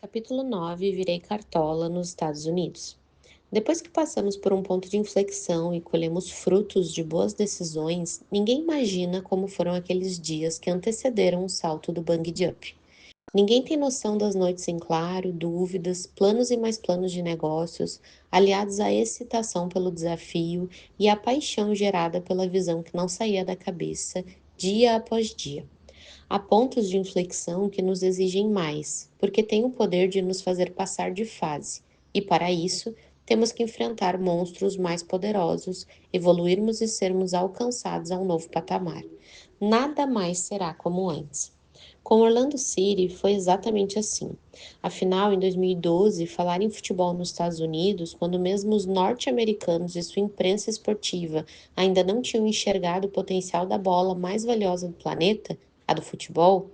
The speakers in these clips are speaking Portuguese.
Capítulo 9. Virei cartola nos Estados Unidos. Depois que passamos por um ponto de inflexão e colhemos frutos de boas decisões, ninguém imagina como foram aqueles dias que antecederam o salto do bungee jump. Ninguém tem noção das noites em claro, dúvidas, planos e mais planos de negócios, aliados à excitação pelo desafio e à paixão gerada pela visão que não saía da cabeça dia após dia. Há pontos de inflexão que nos exigem mais, porque têm o poder de nos fazer passar de fase, e para isso temos que enfrentar monstros mais poderosos, evoluirmos e sermos alcançados a um novo patamar. Nada mais será como antes. Com Orlando City foi exatamente assim. Afinal, em 2012, falar em futebol nos Estados Unidos, quando mesmo os norte-americanos e sua imprensa esportiva ainda não tinham enxergado o potencial da bola mais valiosa do planeta, a do futebol,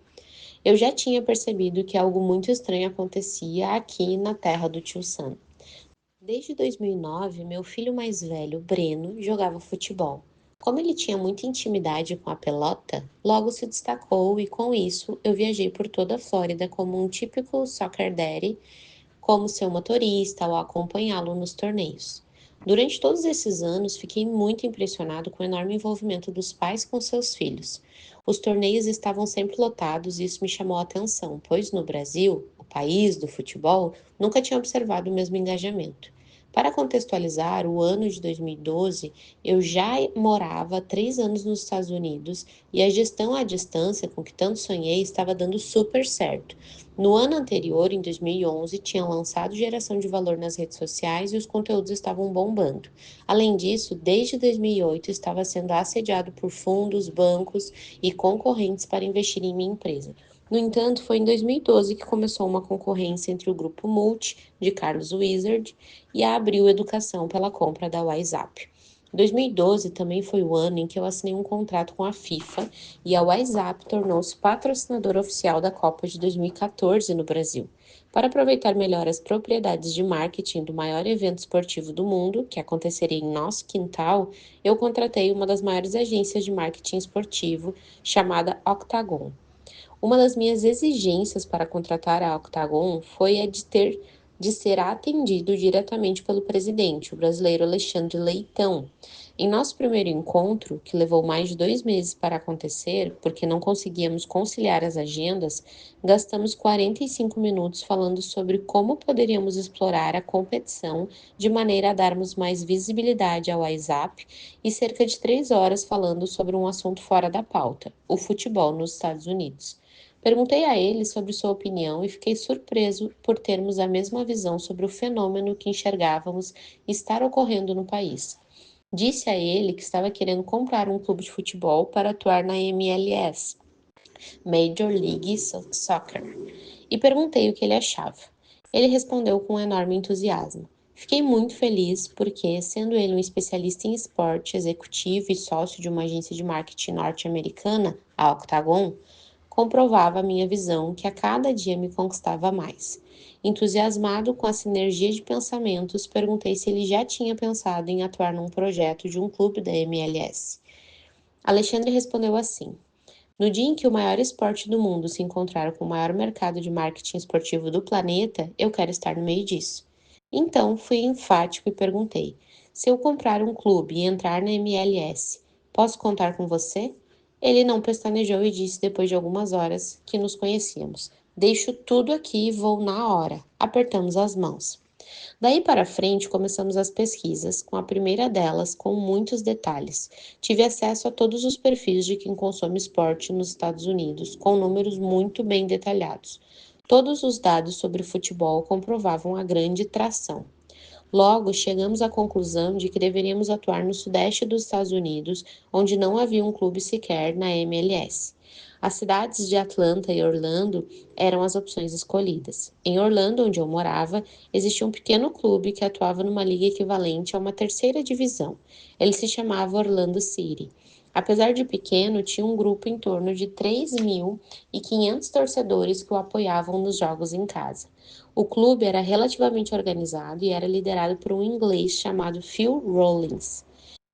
eu já tinha percebido que algo muito estranho acontecia aqui na terra do tio Sam. Desde 2009, meu filho mais velho, Breno, jogava futebol. Como ele tinha muita intimidade com a pelota, logo se destacou e com isso eu viajei por toda a Flórida como um típico soccer daddy, como seu motorista ou acompanhá-lo nos torneios. Durante todos esses anos, fiquei muito impressionado com o enorme envolvimento dos pais com seus filhos. Os torneios estavam sempre lotados e isso me chamou a atenção, pois no Brasil, o país do futebol, nunca tinha observado o mesmo engajamento. Para contextualizar, o ano de 2012, eu já morava há 3 anos nos Estados Unidos e a gestão à distância com que tanto sonhei estava dando super certo. No ano anterior, em 2011, tinham lançado Geração de Valor nas redes sociais e os conteúdos estavam bombando. Além disso, desde 2008 estava sendo assediado por fundos, bancos e concorrentes para investir em minha empresa. No entanto, foi em 2012 que começou uma concorrência entre o grupo Multi, de Carlos Wizard, e a Abril Educação pela compra da WhatsApp. 2012 também foi o ano em que eu assinei um contrato com a FIFA e a WhatsApp tornou-se patrocinadora oficial da Copa de 2014 no Brasil. Para aproveitar melhor as propriedades de marketing do maior evento esportivo do mundo, que aconteceria em nosso quintal, eu contratei uma das maiores agências de marketing esportivo, chamada Octagon. Uma das minhas exigências para contratar a Octagon foi a de ser atendido diretamente pelo presidente, o brasileiro Alexandre Leitão. Em nosso primeiro encontro, que levou mais de 2 meses para acontecer, porque não conseguíamos conciliar as agendas, gastamos 45 minutos falando sobre como poderíamos explorar a competição de maneira a darmos mais visibilidade ao WhatsApp e cerca de 3 horas falando sobre um assunto fora da pauta, o futebol nos Estados Unidos. Perguntei a ele sobre sua opinião e fiquei surpreso por termos a mesma visão sobre o fenômeno que enxergávamos estar ocorrendo no país. Disse a ele que estava querendo comprar um clube de futebol para atuar na MLS, Major League Soccer, e perguntei o que ele achava. Ele respondeu com um enorme entusiasmo. Fiquei muito feliz porque, sendo ele um especialista em esporte, executivo e sócio de uma agência de marketing norte-americana, a Octagon, comprovava a minha visão que a cada dia me conquistava mais. Entusiasmado com a sinergia de pensamentos, perguntei se ele já tinha pensado em atuar num projeto de um clube da MLS. Alexandre respondeu assim: no dia em que o maior esporte do mundo se encontrar com o maior mercado de marketing esportivo do planeta, eu quero estar no meio disso. Então, fui enfático e perguntei: se eu comprar um clube e entrar na MLS, posso contar com você? Ele não pestanejou e disse, depois de algumas horas que nos conhecíamos: deixo tudo aqui e vou na hora. Apertamos as mãos. Daí para frente, começamos as pesquisas, com a primeira delas com muitos detalhes. Tive acesso a todos os perfis de quem consome esporte nos Estados Unidos, com números muito bem detalhados. Todos os dados sobre futebol comprovavam a grande tração. Logo, chegamos à conclusão de que deveríamos atuar no sudeste dos Estados Unidos, onde não havia um clube sequer na MLS. As cidades de Atlanta e Orlando eram as opções escolhidas. Em Orlando, onde eu morava, existia um pequeno clube que atuava numa liga equivalente a uma terceira divisão. Ele se chamava Orlando City. Apesar de pequeno, tinha um grupo em torno de 3.500 torcedores que o apoiavam nos jogos em casa. O clube era relativamente organizado e era liderado por um inglês chamado Phil Rollins.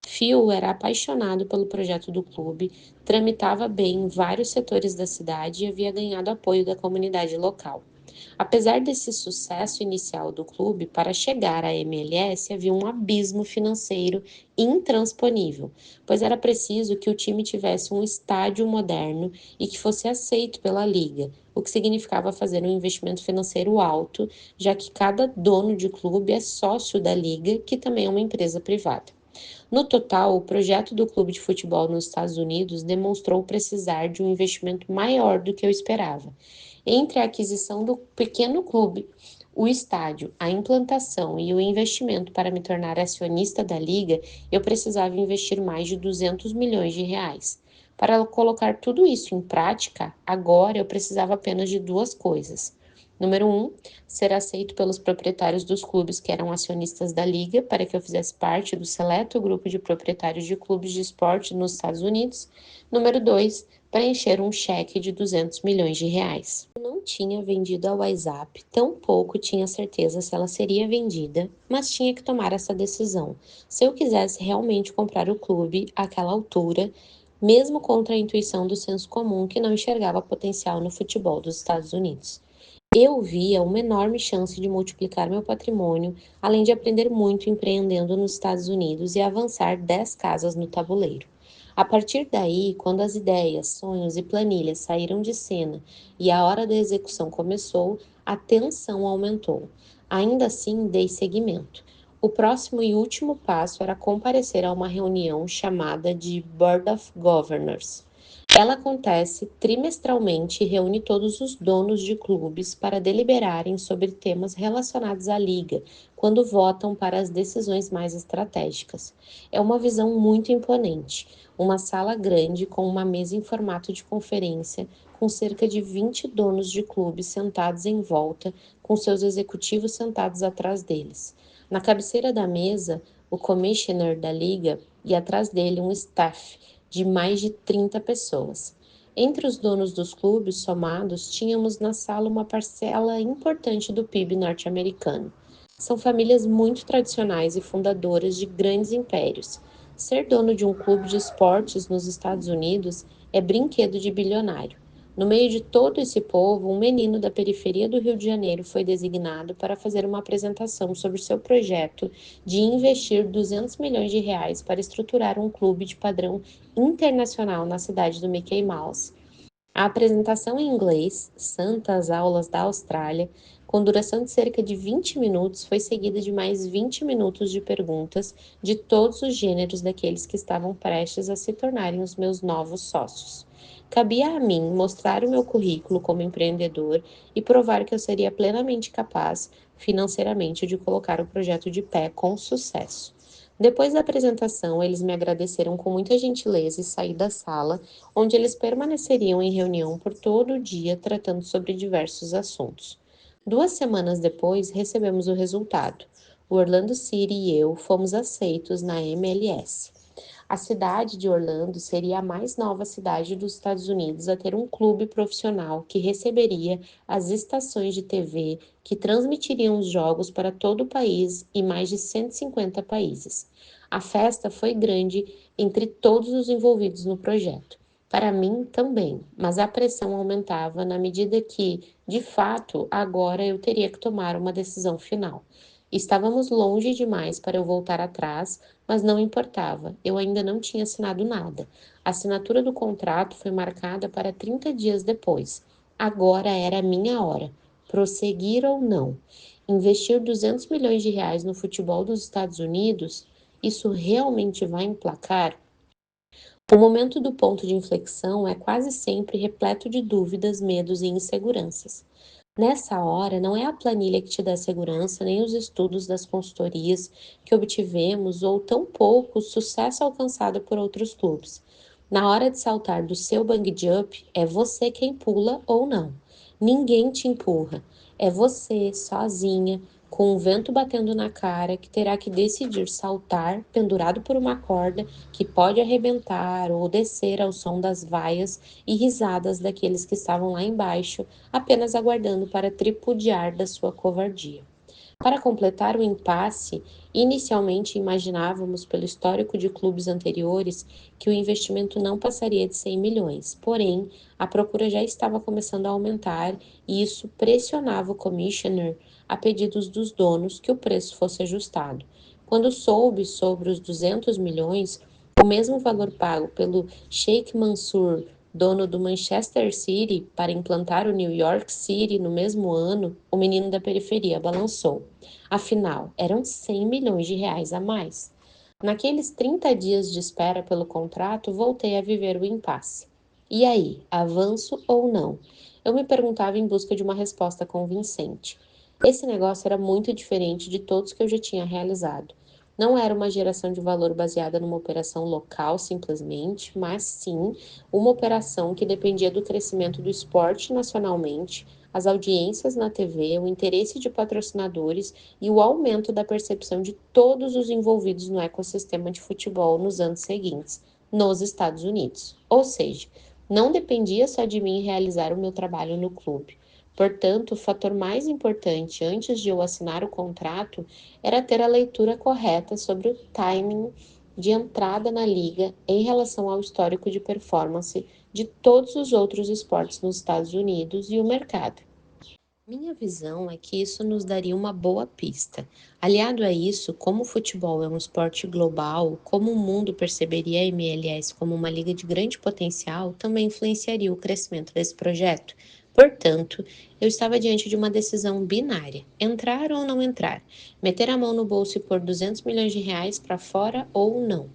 Phil era apaixonado pelo projeto do clube, tramitava bem em vários setores da cidade e havia ganhado apoio da comunidade local. Apesar desse sucesso inicial do clube, para chegar à MLS havia um abismo financeiro intransponível, pois era preciso que o time tivesse um estádio moderno e que fosse aceito pela liga, o que significava fazer um investimento financeiro alto, já que cada dono de clube é sócio da liga, que também é uma empresa privada. No total, o projeto do clube de futebol nos Estados Unidos demonstrou precisar de um investimento maior do que eu esperava. Entre a aquisição do pequeno clube, o estádio, a implantação e o investimento para me tornar acionista da liga, eu precisava investir mais de 200 milhões de reais. Para colocar tudo isso em prática, agora eu precisava apenas de duas coisas. Número um, ser aceito pelos proprietários dos clubes que eram acionistas da liga, para que eu fizesse parte do seleto grupo de proprietários de clubes de esporte nos Estados Unidos. Número 2, preencher um cheque de 200 milhões de reais. Eu não tinha vendido a WhatsApp, tampouco tinha certeza se ela seria vendida, mas tinha que tomar essa decisão. Se eu quisesse realmente comprar o clube àquela altura, mesmo contra a intuição do senso comum que não enxergava potencial no futebol dos Estados Unidos. Eu via uma enorme chance de multiplicar meu patrimônio, além de aprender muito empreendendo nos Estados Unidos e avançar 10 casas no tabuleiro. A partir daí, quando as ideias, sonhos e planilhas saíram de cena e a hora da execução começou, a tensão aumentou. Ainda assim, dei seguimento. O próximo e último passo era comparecer a uma reunião chamada de Board of Governors. Ela acontece trimestralmente e reúne todos os donos de clubes para deliberarem sobre temas relacionados à liga, quando votam para as decisões mais estratégicas. É uma visão muito imponente, uma sala grande com uma mesa em formato de conferência, com cerca de 20 donos de clubes sentados em volta, com seus executivos sentados atrás deles. Na cabeceira da mesa, o commissioner da liga e atrás dele um staff de mais de 30 pessoas. Entre os donos dos clubes somados, tínhamos na sala uma parcela importante do PIB norte-americano. São famílias muito tradicionais e fundadoras de grandes impérios. Ser dono de um clube de esportes nos Estados Unidos é brinquedo de bilionário. No meio de todo esse povo, um menino da periferia do Rio de Janeiro foi designado para fazer uma apresentação sobre seu projeto de investir 200 milhões de reais para estruturar um clube de padrão internacional na cidade do Mickey Mouse. A apresentação em inglês, Santas Aulas da Austrália, com duração de cerca de 20 minutos, foi seguida de mais 20 minutos de perguntas de todos os gêneros daqueles que estavam prestes a se tornarem os meus novos sócios. Cabia a mim mostrar o meu currículo como empreendedor e provar que eu seria plenamente capaz, financeiramente, de colocar o projeto de pé com sucesso. Depois da apresentação, eles me agradeceram com muita gentileza e saí da sala, onde eles permaneceriam em reunião por todo o dia tratando sobre diversos assuntos. 2 semanas depois, recebemos o resultado. O Orlando City e eu fomos aceitos na MLS. A cidade de Orlando seria a mais nova cidade dos Estados Unidos a ter um clube profissional que receberia as estações de TV que transmitiriam os jogos para todo o país e mais de 150 países. A festa foi grande entre todos os envolvidos no projeto. Para mim também, mas a pressão aumentava na medida que, de fato, agora eu teria que tomar uma decisão final. Estávamos longe demais para eu voltar atrás, mas não importava, eu ainda não tinha assinado nada. A assinatura do contrato foi marcada para 30 dias depois. Agora era a minha hora. Prosseguir ou não? Investir 200 milhões de reais no futebol dos Estados Unidos? Isso realmente vai emplacar? O momento do ponto de inflexão é quase sempre repleto de dúvidas, medos e inseguranças. Nessa hora, não é a planilha que te dá segurança, nem os estudos das consultorias que obtivemos, ou tampouco o sucesso alcançado por outros clubes. Na hora de saltar do seu bungee jump, é você quem pula ou não. Ninguém te empurra. É você, sozinha, com o vento batendo na cara, que terá que decidir saltar pendurado por uma corda que pode arrebentar ou descer ao som das vaias e risadas daqueles que estavam lá embaixo, apenas aguardando para tripudiar da sua covardia. Para completar o impasse, inicialmente imaginávamos, pelo histórico de clubes anteriores, que o investimento não passaria de 100 milhões. Porém, a procura já estava começando a aumentar e isso pressionava o commissioner, a pedidos dos donos, que o preço fosse ajustado. Quando soube sobre os 200 milhões, o mesmo valor pago pelo Sheikh Mansour, dono do Manchester City, para implantar o New York City no mesmo ano, o menino da periferia balançou. Afinal, eram 100 milhões de reais a mais. Naqueles 30 dias de espera pelo contrato, voltei a viver o impasse. E aí, avanço ou não? Eu me perguntava em busca de uma resposta convincente. Esse negócio era muito diferente de todos que eu já tinha realizado. Não era uma geração de valor baseada numa operação local simplesmente, mas sim uma operação que dependia do crescimento do esporte nacionalmente, as audiências na TV, o interesse de patrocinadores e o aumento da percepção de todos os envolvidos no ecossistema de futebol nos anos seguintes, nos Estados Unidos. Ou seja, não dependia só de mim realizar o meu trabalho no clube. Portanto, o fator mais importante antes de eu assinar o contrato era ter a leitura correta sobre o timing de entrada na liga em relação ao histórico de performance de todos os outros esportes nos Estados Unidos e o mercado. Minha visão é que isso nos daria uma boa pista. Aliado a isso, como o futebol é um esporte global, como o mundo perceberia a MLS como uma liga de grande potencial, também influenciaria o crescimento desse projeto. Portanto, eu estava diante de uma decisão binária: entrar ou não entrar, meter a mão no bolso e pôr 200 milhões de reais para fora ou não.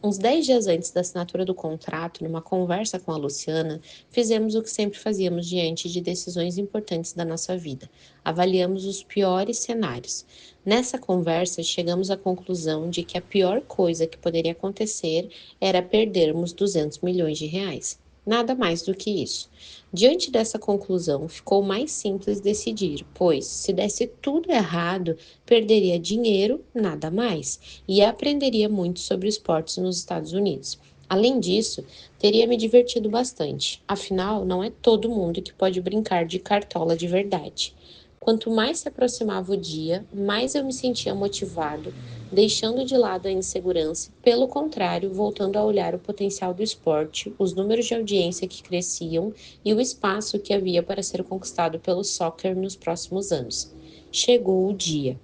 Uns 10 dias antes da assinatura do contrato, numa conversa com a Luciana, fizemos o que sempre fazíamos diante de decisões importantes da nossa vida. Avaliamos os piores cenários. Nessa conversa, chegamos à conclusão de que a pior coisa que poderia acontecer era perdermos 200 milhões de reais. Nada mais do que isso. Diante dessa conclusão, ficou mais simples decidir, pois, se desse tudo errado, perderia dinheiro, nada mais, e aprenderia muito sobre esportes nos Estados Unidos. Além disso, teria me divertido bastante, afinal, não é todo mundo que pode brincar de cartola de verdade. Quanto mais se aproximava o dia, mais eu me sentia motivado, deixando de lado a insegurança, pelo contrário, voltando a olhar o potencial do esporte, os números de audiência que cresciam e o espaço que havia para ser conquistado pelo soccer nos próximos anos. Chegou o dia.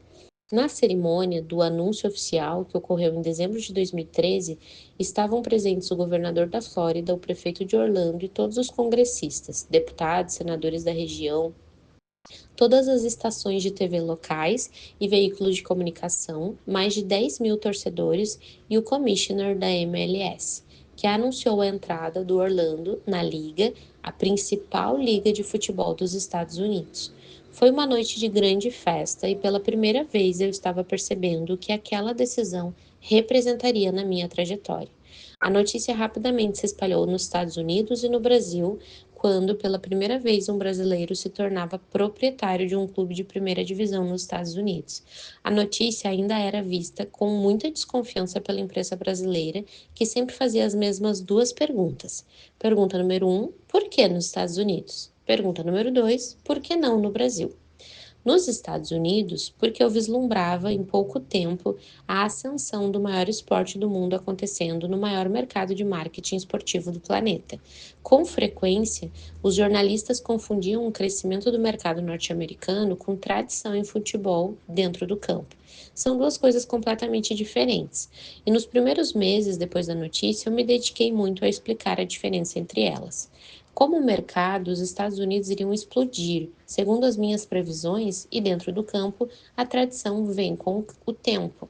Na cerimônia do anúncio oficial, que ocorreu em dezembro de 2013, estavam presentes o governador da Flórida, o prefeito de Orlando e todos os congressistas, deputados, senadores da região, todas as estações de TV locais e veículos de comunicação, mais de 10 mil torcedores e o commissioner da MLS, que anunciou a entrada do Orlando na liga, a principal liga de futebol dos Estados Unidos. Foi uma noite de grande festa e pela primeira vez eu estava percebendo o que aquela decisão representaria na minha trajetória. A notícia rapidamente se espalhou nos Estados Unidos e no Brasil, quando pela primeira vez um brasileiro se tornava proprietário de um clube de primeira divisão nos Estados Unidos. A notícia ainda era vista com muita desconfiança pela imprensa brasileira, que sempre fazia as mesmas duas perguntas. Pergunta número um: por que nos Estados Unidos? Pergunta número dois: por que não no Brasil? Nos Estados Unidos, porque eu vislumbrava em pouco tempo a ascensão do maior esporte do mundo acontecendo no maior mercado de marketing esportivo do planeta. Com frequência, os jornalistas confundiam o crescimento do mercado norte-americano com tradição em futebol dentro do campo. São duas coisas completamente diferentes, e nos primeiros meses depois da notícia eu me dediquei muito a explicar a diferença entre elas. Como mercado, os Estados Unidos iriam explodir, segundo as minhas previsões, e dentro do campo, a tradição vem com o tempo.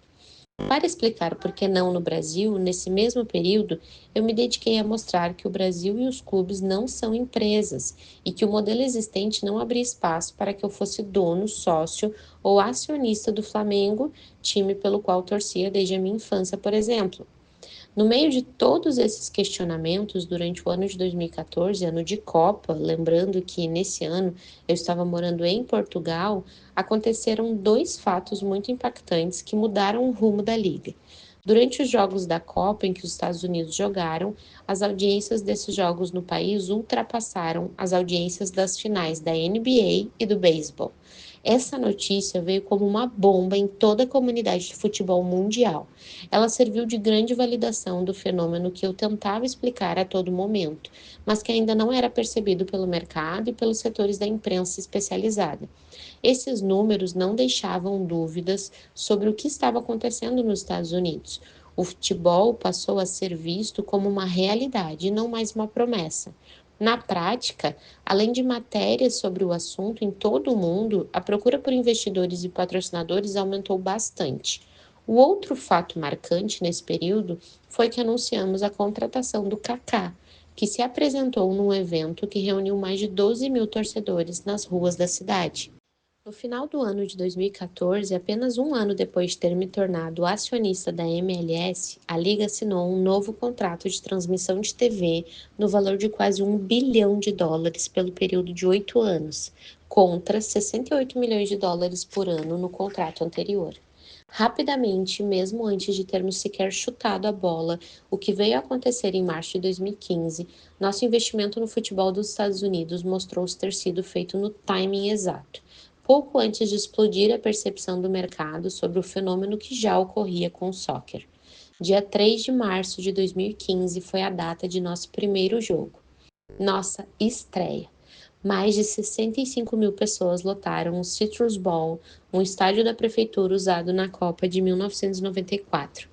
Para explicar por que não no Brasil, nesse mesmo período, eu me dediquei a mostrar que o Brasil e os clubes não são empresas e que o modelo existente não abria espaço para que eu fosse dono, sócio ou acionista do Flamengo, time pelo qual torcia desde a minha infância, por exemplo. No meio de todos esses questionamentos, durante o ano de 2014, ano de Copa, lembrando que nesse ano eu estava morando em Portugal, aconteceram dois fatos muito impactantes que mudaram o rumo da liga. Durante os jogos da Copa em que os Estados Unidos jogaram, as audiências desses jogos no país ultrapassaram as audiências das finais da NBA e do beisebol. Essa notícia veio como uma bomba em toda a comunidade de futebol mundial. Ela serviu de grande validação do fenômeno que eu tentava explicar a todo momento, mas que ainda não era percebido pelo mercado e pelos setores da imprensa especializada. Esses números não deixavam dúvidas sobre o que estava acontecendo nos Estados Unidos. O futebol passou a ser visto como uma realidade e não mais uma promessa. Na prática, além de matérias sobre o assunto em todo o mundo, a procura por investidores e patrocinadores aumentou bastante. O outro fato marcante nesse período foi que anunciamos a contratação do Kaká, que se apresentou num evento que reuniu mais de 12 mil torcedores nas ruas da cidade. No final do ano de 2014, apenas um ano depois de ter me tornado acionista da MLS, a Liga assinou um novo contrato de transmissão de TV no valor de quase US$ 1 bilhão pelo período de 8 anos, contra 68 milhões de dólares por ano no contrato anterior. Rapidamente, mesmo antes de termos sequer chutado a bola, o que veio a acontecer em março de 2015, nosso investimento no futebol dos Estados Unidos mostrou-se ter sido feito no timing exato, pouco antes de explodir a percepção do mercado sobre o fenômeno que já ocorria com o soccer. Dia 3 de março de 2015 foi a data de nosso primeiro jogo, nossa estreia. Mais de 65 mil pessoas lotaram o Citrus Bowl, um estádio da prefeitura usado na Copa de 1994.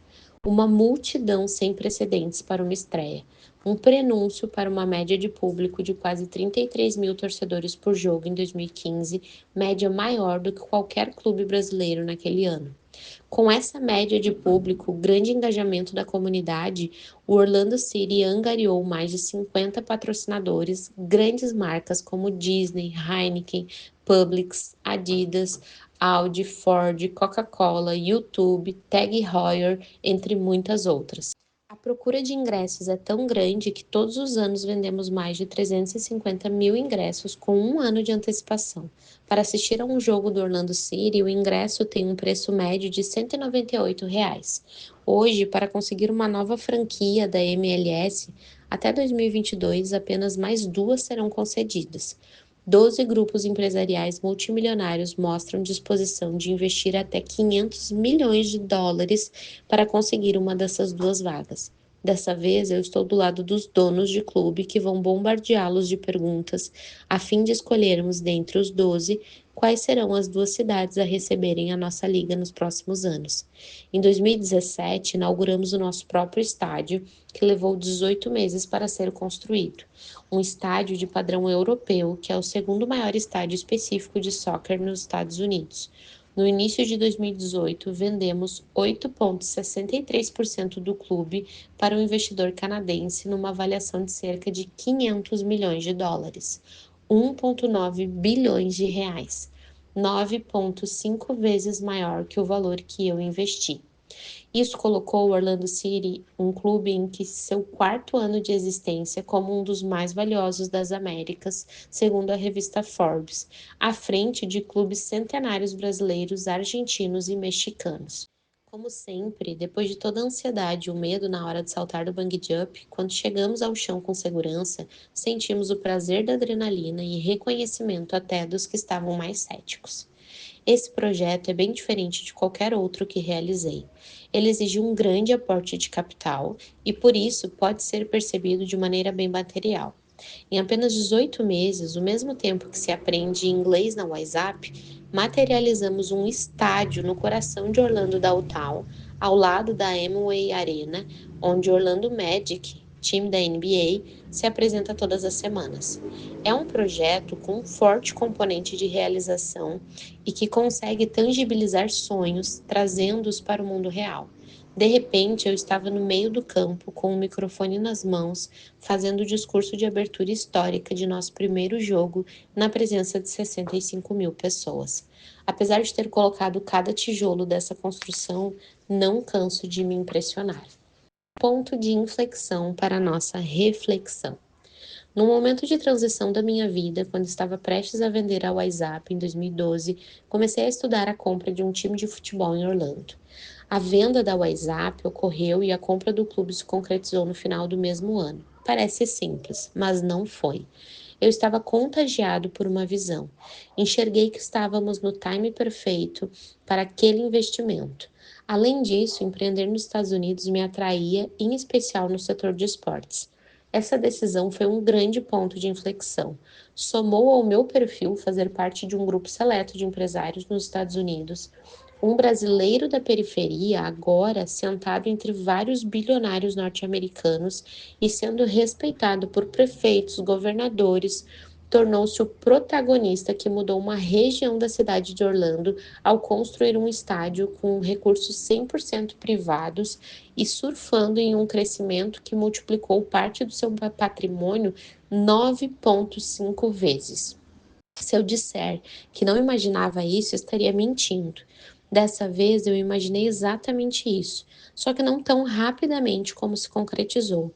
Uma multidão sem precedentes para uma estreia, um prenúncio para uma média de público de quase 33 mil torcedores por jogo em 2015, média maior do que qualquer clube brasileiro naquele ano. Com essa média de público, grande engajamento da comunidade, o Orlando City angariou mais de 50 patrocinadores, grandes marcas como Disney, Heineken, Publix, Adidas, Audi, Ford, Coca-Cola, YouTube, Tag Heuer, entre muitas outras. A procura de ingressos é tão grande que todos os anos vendemos mais de 350 mil ingressos com um ano de antecipação. Para assistir a um jogo do Orlando City, o ingresso tem um preço médio de R$ 198. Hoje, para conseguir uma nova franquia da MLS, até 2022, apenas mais duas serão concedidas. 12 grupos empresariais multimilionários mostram disposição de investir até 500 milhões de dólares para conseguir uma dessas duas vagas. Dessa vez, eu estou do lado dos donos de clube que vão bombardeá-los de perguntas a fim de escolhermos dentre os 12 quais serão as duas cidades a receberem a nossa liga nos próximos anos. Em 2017, inauguramos o nosso próprio estádio, que levou 18 meses para ser construído. Um estádio de padrão europeu, que é o segundo maior estádio específico de soccer nos Estados Unidos. No início de 2018, vendemos 8,63% do clube para um investidor canadense numa avaliação de cerca de 500 milhões de dólares, 1,9 bilhões de reais, 9,5 vezes maior que o valor que eu investi. Isso colocou o Orlando City, um clube em que seu quarto ano de existência, como um dos mais valiosos das Américas, segundo a revista Forbes, à frente de clubes centenários brasileiros, argentinos e mexicanos. Como sempre, depois de toda a ansiedade e o medo na hora de saltar do bungee jump, quando chegamos ao chão com segurança, sentimos o prazer da adrenalina e reconhecimento até dos que estavam mais céticos. Esse projeto é bem diferente de qualquer outro que realizei. Ele exige um grande aporte de capital e, por isso, pode ser percebido de maneira bem material. Em apenas 18 meses, o mesmo tempo que se aprende inglês na WhatsApp, materializamos um estádio no coração de Orlando Downtown, ao lado da Amway Arena, onde Orlando Magic, time da NBA, se apresenta todas as semanas. É um projeto com um forte componente de realização e que consegue tangibilizar sonhos, trazendo-os para o mundo real. De repente, eu estava no meio do campo, com o microfone nas mãos, fazendo o discurso de abertura histórica de nosso primeiro jogo, na presença de 65 mil pessoas. Apesar de ter colocado cada tijolo dessa construção, não canso de me impressionar. Ponto de inflexão para a nossa reflexão. No momento de transição da minha vida, quando estava prestes a vender a WhatsApp em 2012, comecei a estudar a compra de um time de futebol em Orlando. A venda da WhatsApp ocorreu e a compra do clube se concretizou no final do mesmo ano. Parece simples, mas não foi. Eu estava contagiado por uma visão. Enxerguei que estávamos no time perfeito para aquele investimento. Além disso, empreender nos Estados Unidos me atraía, em especial no setor de esportes. Essa decisão foi um grande ponto de inflexão. Somou ao meu perfil fazer parte de um grupo seleto de empresários nos Estados Unidos, um brasileiro da periferia, agora sentado entre vários bilionários norte-americanos e sendo respeitado por prefeitos, governadores, tornou-se o protagonista que mudou uma região da cidade de Orlando ao construir um estádio com recursos 100% privados e surfando em um crescimento que multiplicou parte do seu patrimônio 9,5 vezes. Se eu disser que não imaginava isso, eu estaria mentindo. Dessa vez eu imaginei exatamente isso, só que não tão rapidamente como se concretizou.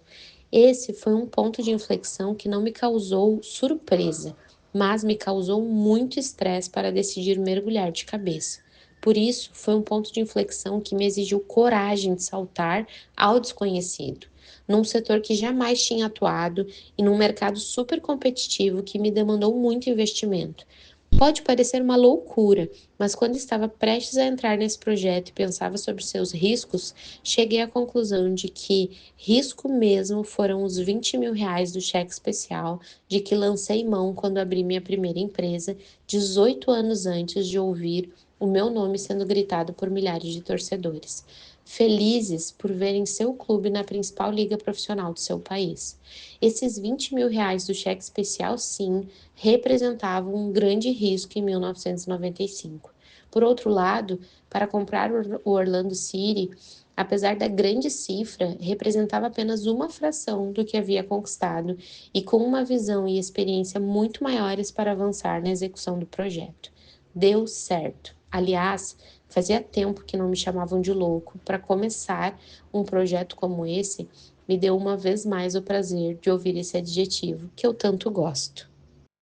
Esse foi um ponto de inflexão que não me causou surpresa, mas me causou muito estresse para decidir mergulhar de cabeça. Por isso, foi um ponto de inflexão que me exigiu coragem de saltar ao desconhecido, num setor que jamais tinha atuado e num mercado super competitivo que me demandou muito investimento. Pode parecer uma loucura, mas quando estava prestes a entrar nesse projeto e pensava sobre seus riscos, cheguei à conclusão de que risco mesmo foram os R$ 20.000 do cheque especial de que lancei mão quando abri minha primeira empresa, 18 anos antes de ouvir o meu nome sendo gritado por milhares de torcedores, felizes por verem seu clube na principal liga profissional do seu país. Esses R$ 20.000 do cheque especial, sim, representavam um grande risco em 1995. Por outro lado, para comprar o Orlando City, apesar da grande cifra, representava apenas uma fração do que havia conquistado e com uma visão e experiência muito maiores para avançar na execução do projeto. Deu certo. Aliás, fazia tempo que não me chamavam de louco. Para começar um projeto como esse, me deu uma vez mais o prazer de ouvir esse adjetivo que eu tanto gosto.